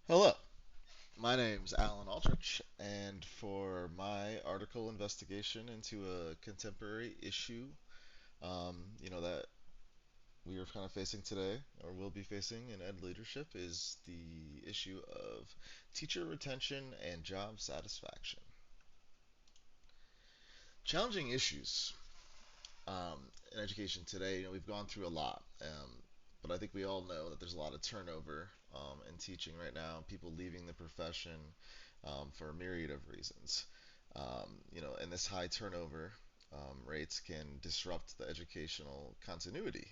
Hello, my name's Alan Aldrich, and for my article investigation into a contemporary issue, that we are kind of facing today, or will be facing in ed leadership, is the issue of teacher retention and job satisfaction. Challenging issues in education today. We've gone through a lot, but I think we all know that there's a lot of turnover in teaching right now. People leaving the profession for a myriad of reasons. And this high turnover rates can disrupt the educational continuity,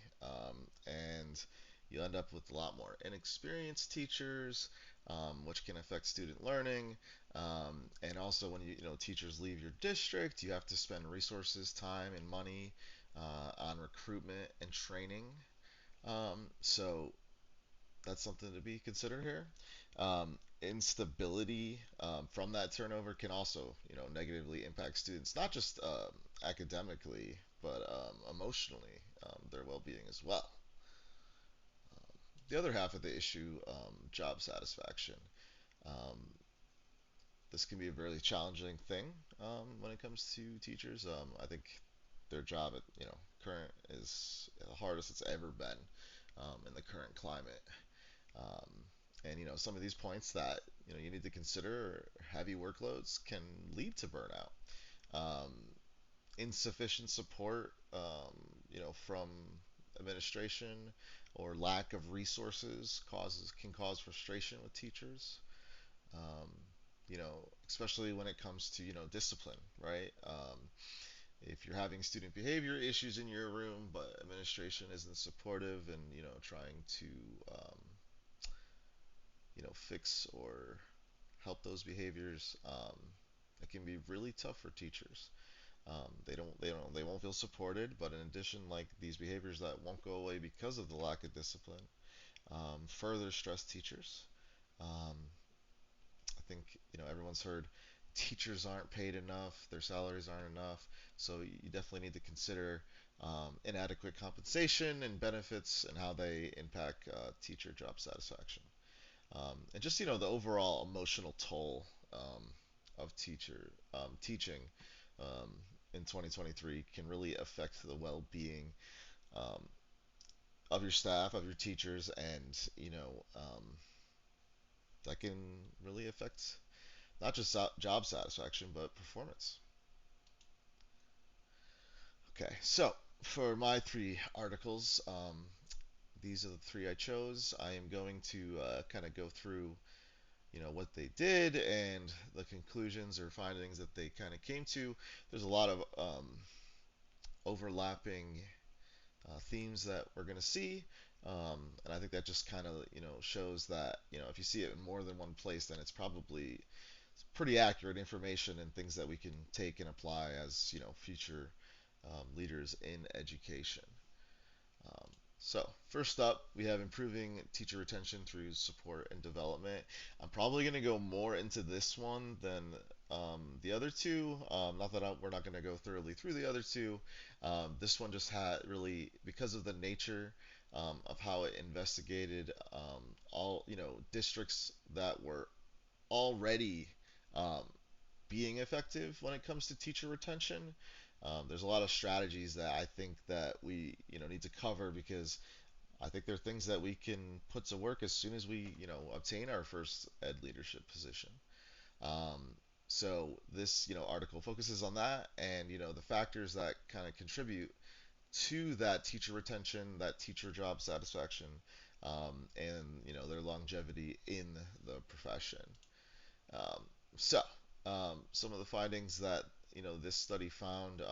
and you end up with a lot more inexperienced teachers, which can affect student learning. And also, when teachers leave your district, you have to spend resources, time, and money on recruitment and training. So that's something to be considered here. Instability from that turnover can also, negatively impact students, not just academically, but emotionally, their well-being as well. The other half of the issue, job satisfaction. Um, this can be a really challenging thing when it comes to teachers. I think their job at current is the hardest it's ever been in the current climate. Um, and some of these points that you need to consider: heavy workloads can lead to burnout. Um, Insufficient support, from administration or lack of resources can cause frustration with teachers. Um, Especially when it comes to discipline, right? If you're having student behavior issues in your room, but administration isn't supportive and trying to um, fix or help those behaviors, it can be really tough for teachers. They won't feel supported. But in addition, like these behaviors that won't go away because of the lack of discipline, further stress teachers. Um, I think everyone's heard teachers aren't paid enough, their salaries aren't enough. So you definitely need to consider inadequate compensation and benefits and how they impact teacher job satisfaction. And just the overall emotional toll of teaching um, in 2023 can really affect the well-being um, of your staff, of your teachers, and that can really affect not just job satisfaction but performance. Okay, so for my three articles, these are the three I chose. I am going to kind of go through what they did and the conclusions or findings that they kind of came to. There's a lot of overlapping themes that we're going to see, and I think that just kind of shows that if you see it in more than one place, then it's probably pretty accurate information and things that we can take and apply as future leaders in education. Um, so, first up, we have improving teacher retention through support and development. I'm probably going to go more into this one than the other two. Not that we're not going to go thoroughly through the other two. This one just had really, because of the nature of how it investigated all, districts that were already um, being effective when it comes to teacher retention. There's a lot of strategies that I think that we need to cover, because I think there are things that we can put to work as soon as we obtain our first ed leadership position. Um, so this article focuses on that, and the factors that kind of contribute to that teacher retention, that teacher job satisfaction, and their longevity in the profession. Um, so, some of the findings that this study found,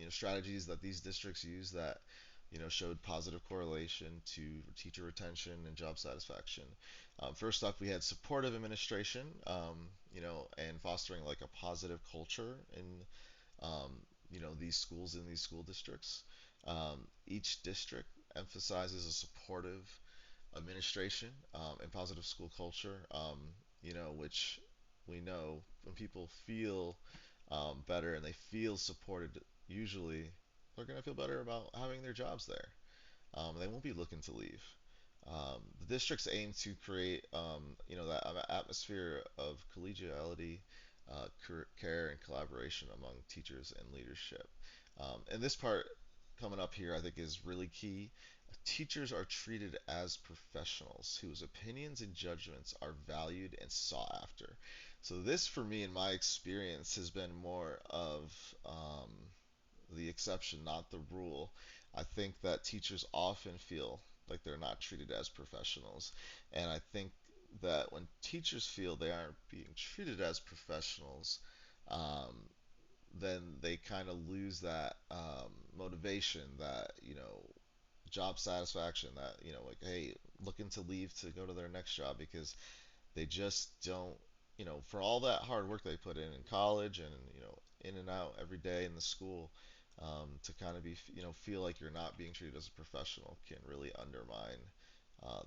strategies that these districts use that showed positive correlation to teacher retention and job satisfaction. First off, we had supportive administration, and fostering like a positive culture in these schools, in these school districts. Each district emphasizes a supportive administration and positive school culture, which we know when people feel better and they feel supported, usually they're going to feel better about having their jobs there. They won't be looking to leave. The districts aim to create, that atmosphere of collegiality, care, and collaboration among teachers and leadership. And this part coming up here, I think, is really key. Teachers are treated as professionals whose opinions and judgments are valued and sought after. So this, for me, in my experience, has been more of the exception, not the rule. I think that teachers often feel like they're not treated as professionals. And I think that when teachers feel they aren't being treated as professionals, um, then they kind of lose that motivation, that, job satisfaction, that, like, hey, looking to leave to go to their next job because they just don't, for all that hard work they put in college and, in and out every day in the school, to kind of be, feel like you're not being treated as a professional can really undermine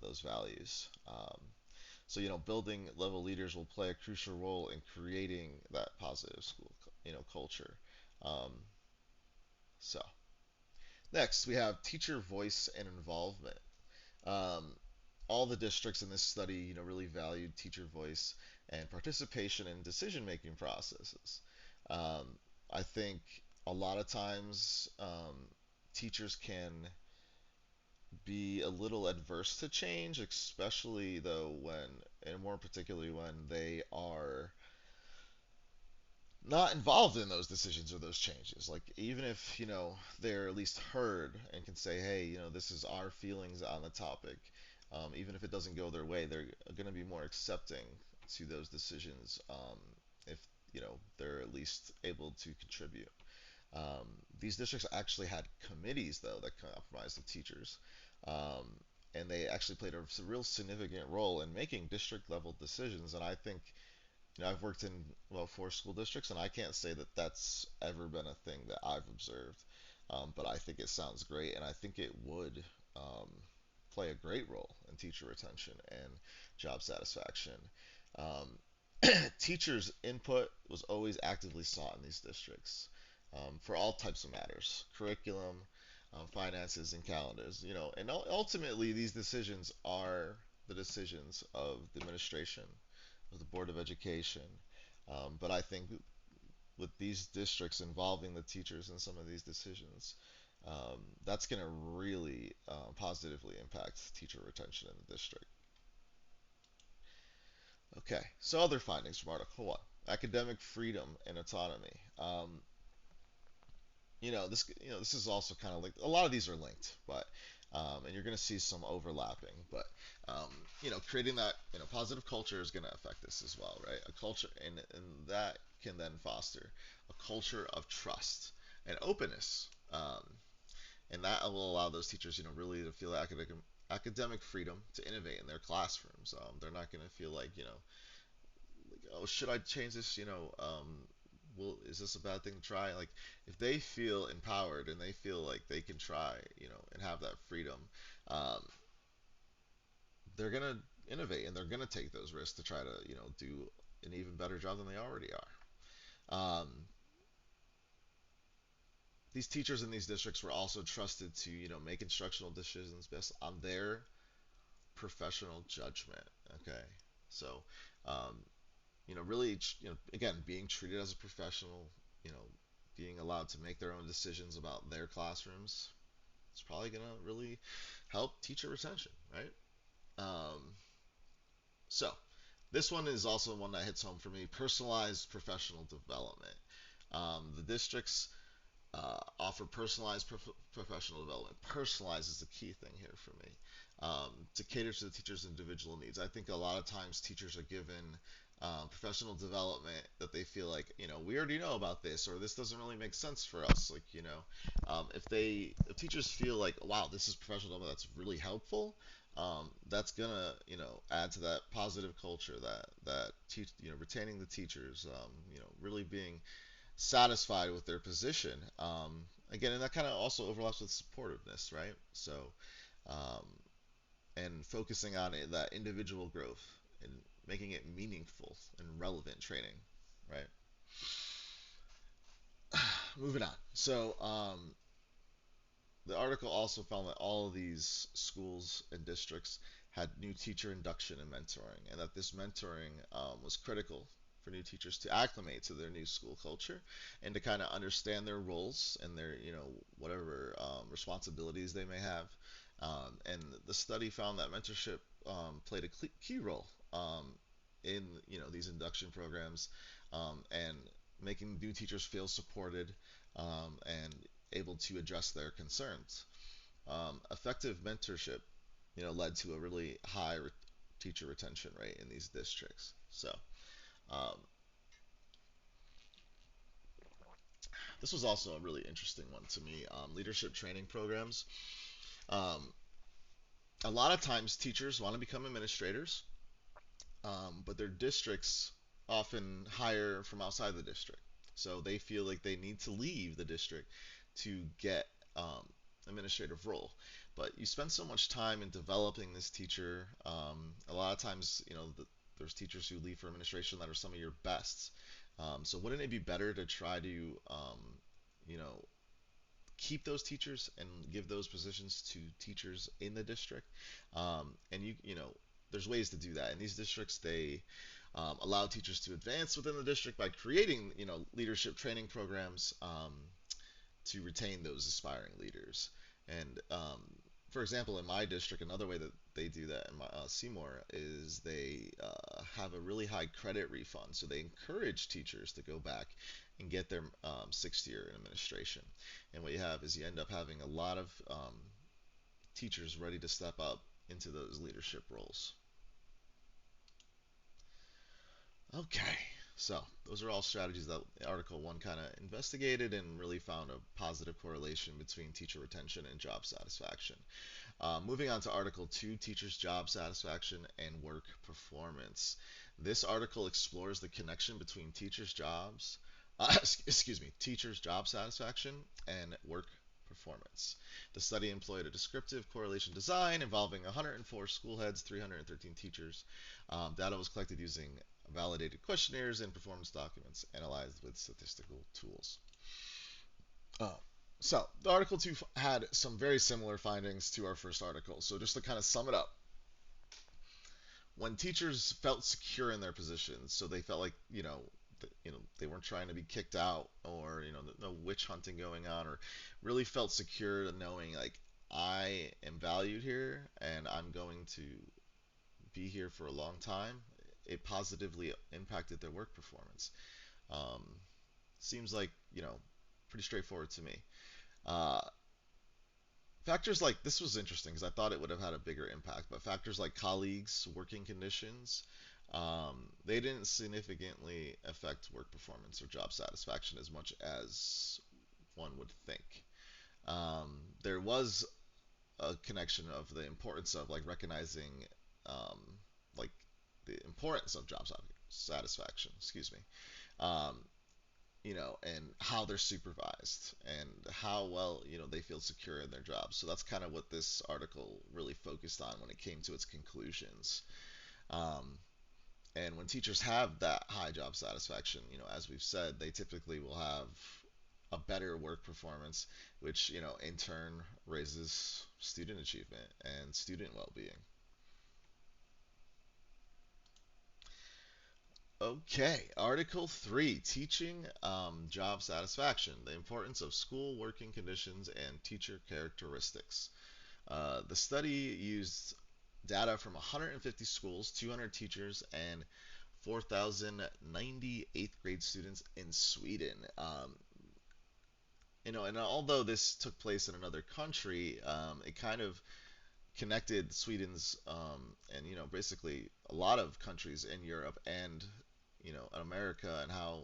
those values. So, building level leaders will play a crucial role in creating that positive school, culture. Um, so, next we have teacher voice and involvement. Um, all the districts in this study, really valued teacher voice and participation in decision-making processes. Um, I think a lot of times teachers can be a little adverse to change, especially though when, and more particularly when they are not involved in those decisions or those changes. Like, even if, they're at least heard and can say, hey, this is our feelings on the topic, even if it doesn't go their way, they're going to be more accepting to those decisions, if, they're at least able to contribute. These districts actually had committees, though, that comprised of teachers. Um, and they actually played a real significant role in making district level decisions. And I think, I've worked in, well, 4 school districts, and I can't say that that's ever been a thing that I've observed. But I think it sounds great, and I think it would um, play a great role in teacher retention and job satisfaction. Um, Teachers' input was always actively sought in these districts, for all types of matters: curriculum, finances, and calendars. And ultimately, these decisions are the decisions of the administration, of the Board of Education. But I think with these districts involving the teachers in some of these decisions, that's going to really positively impact teacher retention in the district. Okay, so other findings from Article 1: academic freedom and autonomy. This is also kind of like, a lot of these are linked, but and you're going to see some overlapping, but creating that, positive culture is going to affect this as well, right? A culture, and that can then foster a culture of trust and openness, and that will allow those teachers, really to feel academic freedom to innovate in their classrooms. They're not going to feel like, like, oh, should I change this? Well, is this a bad thing to try? Like, if they feel empowered and they feel like they can try, and have that freedom, um, they're gonna innovate and they're gonna take those risks to try to, do an even better job than they already are. These teachers in these districts were also trusted to, make instructional decisions based on their professional judgment. Okay, so um, really, again, being treated as a professional, you know, being allowed to make their own decisions about their classrooms, it's probably going to really help teacher retention, right? Um, so, this one is also one that hits home for me: personalized professional development. The districts offer personalized professional development. Personalized is the key thing here for me, to cater to the teacher's individual needs. I think a lot of times teachers are given professional development that they feel like, we already know about this, or this doesn't really make sense for us. Like, if teachers feel like, wow, this is professional development that's really helpful, that's gonna, add to that positive culture, that teach, retaining the teachers, really being satisfied with their position. Again, and that kind of also overlaps with supportiveness, right? So, um, and focusing on that individual growth and making it meaningful and relevant training, right? Moving on. So, the article also found that all of these schools and districts had new teacher induction and mentoring, and that this mentoring was critical for new teachers to acclimate to their new school culture and to kind of understand their roles and their, whatever responsibilities they may have. And the study found that mentorship played a key role in, these induction programs, and making new teachers feel supported, and able to address their concerns. Effective mentorship, led to a really high teacher retention rate in these districts. So um, this was also a really interesting one to me. Leadership training programs. Um, a lot of times teachers want to become administrators, but their districts often hire from outside the district. So they feel like they need to leave the district to get administrative role. But you spend so much time in developing this teacher. A lot of times, there's teachers who leave for administration that are some of your best. So wouldn't it be better to try to, you know, keep those teachers and give those positions to teachers in the district? And there's ways to do that. In these districts, they allow teachers to advance within the district by creating, leadership training programs, to retain those aspiring leaders. And for example, in my district, another way that they do that in my Seymour is they have a really high credit refund. So they encourage teachers to go back and get their sixth year in administration. And what you have is you end up having a lot of teachers ready to step up into those leadership roles. Okay, so those are all strategies that Article 1 kind of investigated and really found a positive correlation between teacher retention and job satisfaction. Moving on to Article 2, teachers' job satisfaction and work performance. This article explores the connection between teachers' job satisfaction and work performance. The study employed a descriptive correlation design involving 104 school heads, 313 teachers. Data was collected using validated questionnaires and performance documents analyzed with statistical tools. Uh, so, the article 2 had some very similar findings to our first article. So, just to kind of sum it up, when teachers felt secure in their positions, so they felt like, they weren't trying to be kicked out, or no witch hunting going on, or really felt secure knowing like I am valued here and I'm going to be here for a long time, it positively impacted their work performance. Um, Seems like, pretty straightforward to me. Uh, Factors like this was interesting because I thought it would have had a bigger impact, but factors like colleagues, working conditions, they didn't significantly affect work performance or job satisfaction as much as one would think. There was a connection of the importance of like recognizing, um, like the importance of job satisfaction. Excuse me. Um, and how they're supervised and how well, they feel secure in their jobs. So that's kind of what this article really focused on when it came to its conclusions. Um, and when teachers have that high job satisfaction, as we've said, they typically will have a better work performance, which, in turn raises student achievement and student well-being. Okay, Article 3, teaching job satisfaction, the importance of school working conditions and teacher characteristics. The study used data from 150 schools, 200 teachers, and 4,090 eighth grade students in Sweden. And although this took place in another country, it kind of connected Sweden's, and basically a lot of countries in Europe and America, and how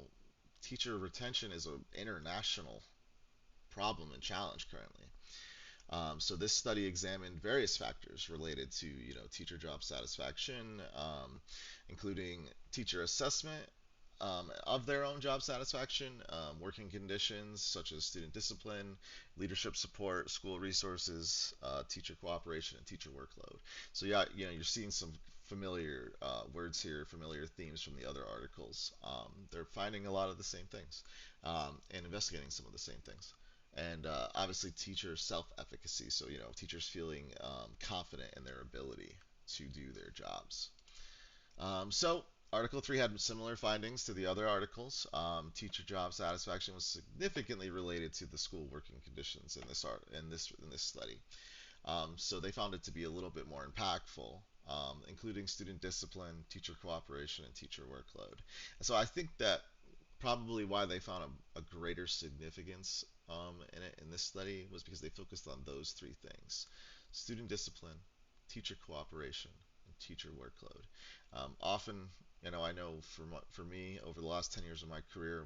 teacher retention is an international problem and challenge currently. So this study examined various factors related to teacher job satisfaction, including teacher assessment of their own job satisfaction, working conditions such as student discipline, leadership support, school resources, teacher cooperation, and teacher workload. So yeah, you're seeing some familiar words here, familiar themes from the other articles. They're finding a lot of the same things, and investigating some of the same things. and obviously teacher self-efficacy. So teachers feeling confident in their ability to do their jobs. So Article 3 had similar findings to the other articles. Teacher job satisfaction was significantly related to the school working conditions in this study. So they found it to be a little bit more impactful, including student discipline, teacher cooperation, and teacher workload. And so I think that probably why they found a greater significance in it in this study was because they focused on those three things: student discipline, teacher cooperation, and teacher workload. Often, I know for me over the last 10 years of my career,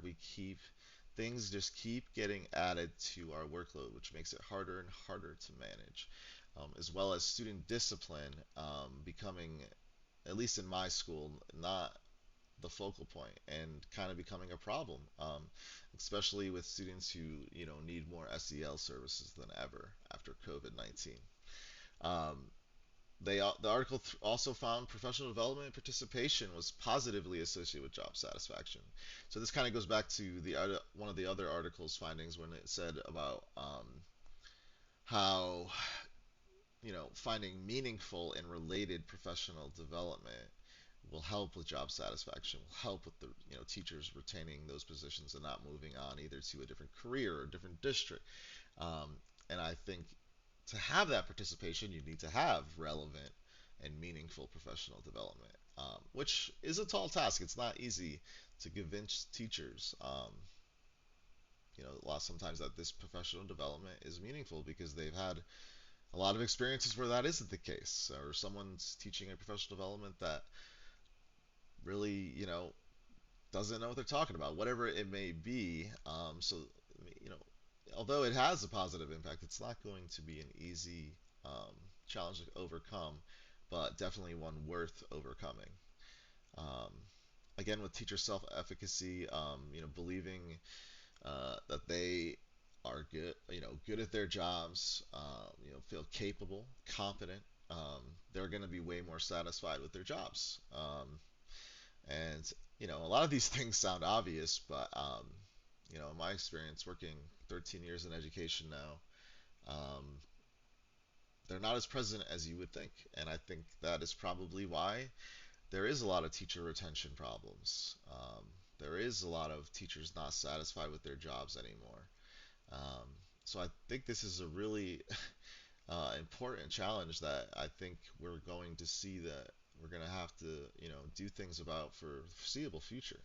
things just keep getting added to our workload, which makes it harder and harder to manage, as well as student discipline becoming, at least in my school, not the focal point and kind of becoming a problem, especially with students who need more SEL services than ever after COVID-19. Um, the article also found professional development and participation was positively associated with job satisfaction. So this kind of goes back to one of the other articles findings when it said about how finding meaningful and related professional development will help with job satisfaction, will help with the teachers retaining those positions and not moving on either to a different career or a different district. Um, and I think to have that participation, you need to have relevant and meaningful professional development, which is a tall task. It's not easy to convince teachers, a lot sometimes that this professional development is meaningful because they've had a lot of experiences where that isn't the case, or someone's teaching a professional development that really, doesn't know what they're talking about, whatever it may be. So, you know, although it has a positive impact, it's not going to be an easy challenge to overcome, but definitely one worth overcoming. Um, Again, with teacher self-efficacy, believing that they are good, good at their jobs, feel capable, competent, they're going to be way more satisfied with their jobs. And a lot of these things sound obvious, but in my experience working 13 years in education now, they're not as present as you would think. And I think that is probably why there is a lot of teacher retention problems. There is a lot of teachers not satisfied with their jobs anymore. Um, so I think this is a really important challenge that I think we're going to see that we're going to have to, do things about for the foreseeable future.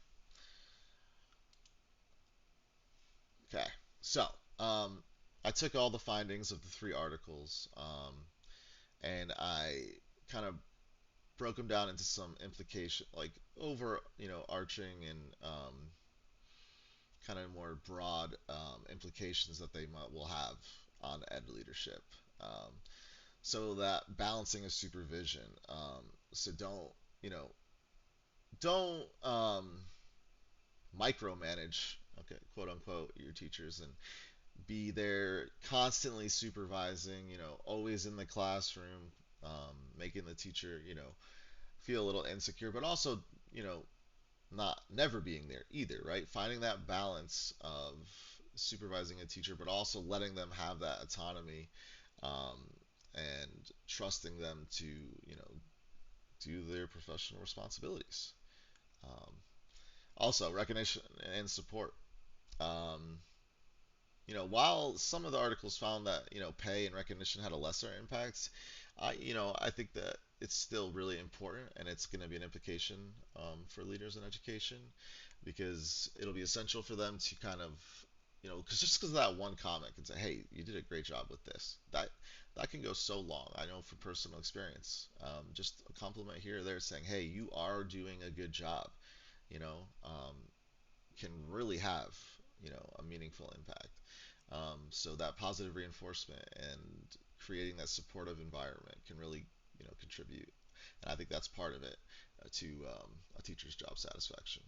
Okay, so um, I took all the findings of the three articles and I kind of broke them down into some implication, like over, arching and kind of more broad implications that will have on ed leadership. Um, so that balancing of supervision. So you know, don't micromanage, okay, quote unquote, your teachers and be there constantly supervising, always in the classroom, making the teacher, feel a little insecure, but also, you know, not never being there either, right? Finding that balance of supervising a teacher, but also letting them have that autonomy um, and trusting them to, do their professional responsibilities. Um, Also, recognition and support. Um, while some of the articles found that pay and recognition had a lesser impact, I think that it's still really important, and it's going to be an implication for leaders in education because it'll be essential for them to kind of, because just because of that one comment can say, "Hey, you did a great job with this," that can go so long. I know from personal experience. Just a compliment here or there saying, "Hey, you are doing a good job," you know, um, can really have a meaningful impact. So that positive reinforcement and creating that supportive environment can really contribute, and I think that's part of it to a teacher's job satisfaction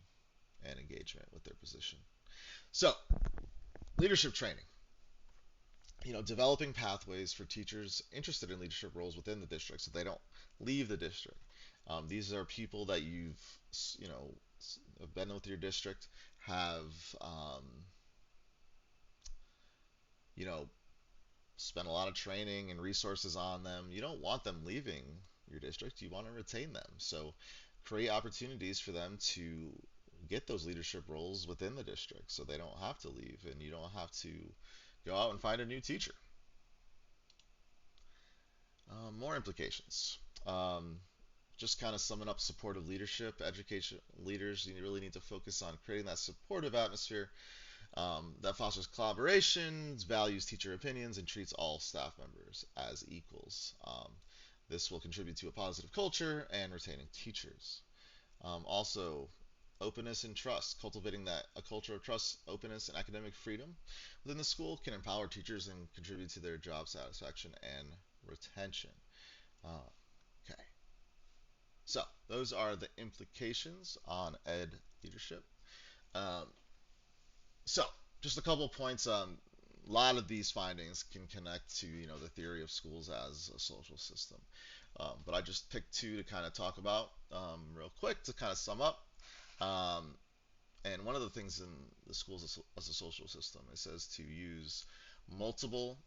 and engagement with their position. So leadership training. Developing pathways for teachers interested in leadership roles within the district so they don't leave the district. These are people that you've, you know, have been with your district, have you know, spend a lot of training and resources on them. You don't want them leaving your district. You want to retain them. So create opportunities for them to get those leadership roles within the district so they don't have to leave and you don't have to go out and find a new teacher. More implications. Um, just kind of summing up supportive leadership, education leaders, you really need to focus on creating that supportive atmosphere that fosters collaboration, values teacher opinions, and treats all staff members as equals. This will contribute to a positive culture and retaining teachers. Also, openness and trust. Cultivating that a culture of trust, openness, and academic freedom within the school can empower teachers and contribute to their job satisfaction and retention. Uh, okay, so those are the implications on ed leadership. Um, so just a couple points. A lot of these findings can connect to the theory of schools as a social system, but I just picked two to kind of talk about real quick to kind of sum up. Um, And one of the things in the schools as a social system, it says to use multiple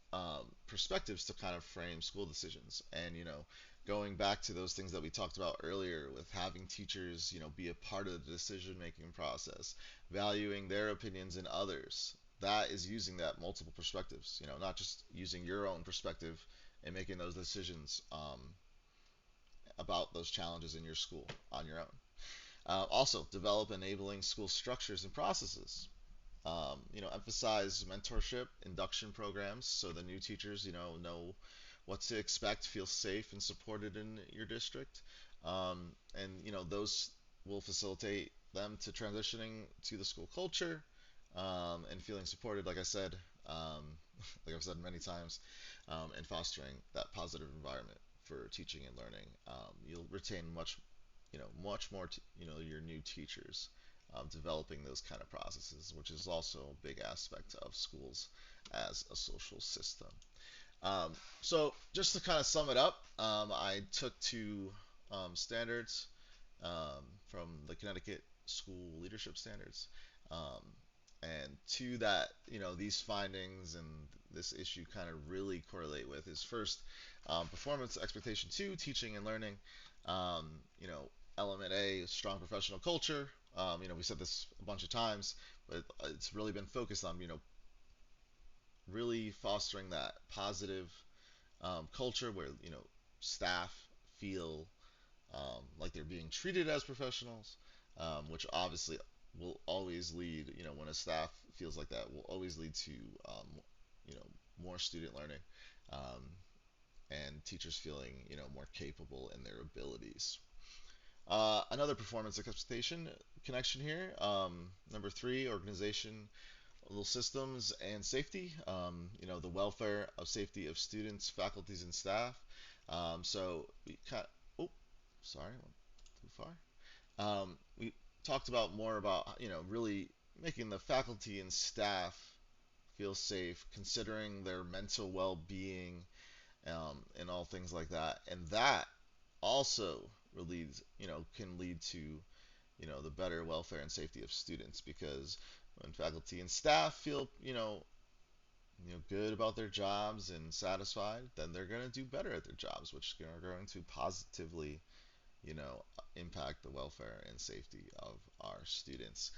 perspectives to kind of frame school decisions. And, going back to those things that we talked about earlier with having teachers, be a part of the decision making process, valuing their opinions in others, that is using that multiple perspectives, not just using your own perspective and making those decisions about those challenges in your school on your own. Also, develop enabling school structures and processes. Emphasize mentorship, induction programs, so the new teachers, know what to expect, feel safe and supported in your district, and those will facilitate them to transitioning to the school culture and feeling supported. Um, like I've said many times, and fostering that positive environment for teaching and learning. You'll retain much more, your new teachers, developing those kind of processes, which is also a big aspect of schools as a social system. So just to kind of sum it up, I took two standards from the Connecticut School Leadership Standards, um, and two that these findings and this issue kind of really correlate with is first, performance expectation, two, teaching and learning. Um, you know, element A, strong professional culture. We said this a bunch of times, but it's really been focused on really fostering that positive culture where staff feel like they're being treated as professionals, which obviously will always lead, when a staff feels like that, will always lead to, you know, more student learning, um, and teachers feeling, more capable in their abilities. Another performance expectation connection here. Number three, organization, little systems and safety. The welfare of safety of students, faculties, and staff. So we kind of, oh, sorry, went too far. We talked about more about really making the faculty and staff feel safe, considering their mental well-being, and all things like that, and that also leads can lead to the better welfare and safety of students, because when faculty and staff feel good about their jobs and satisfied, then they're going to do better at their jobs, which are going to positively impact the welfare and safety of our students.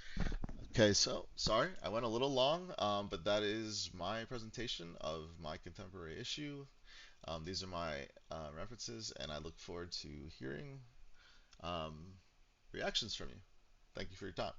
Okay, so sorry, I went a little long, but that is my presentation of my contemporary issue. These are my references, and I look forward to hearing um, reactions from you. Thank you for your time.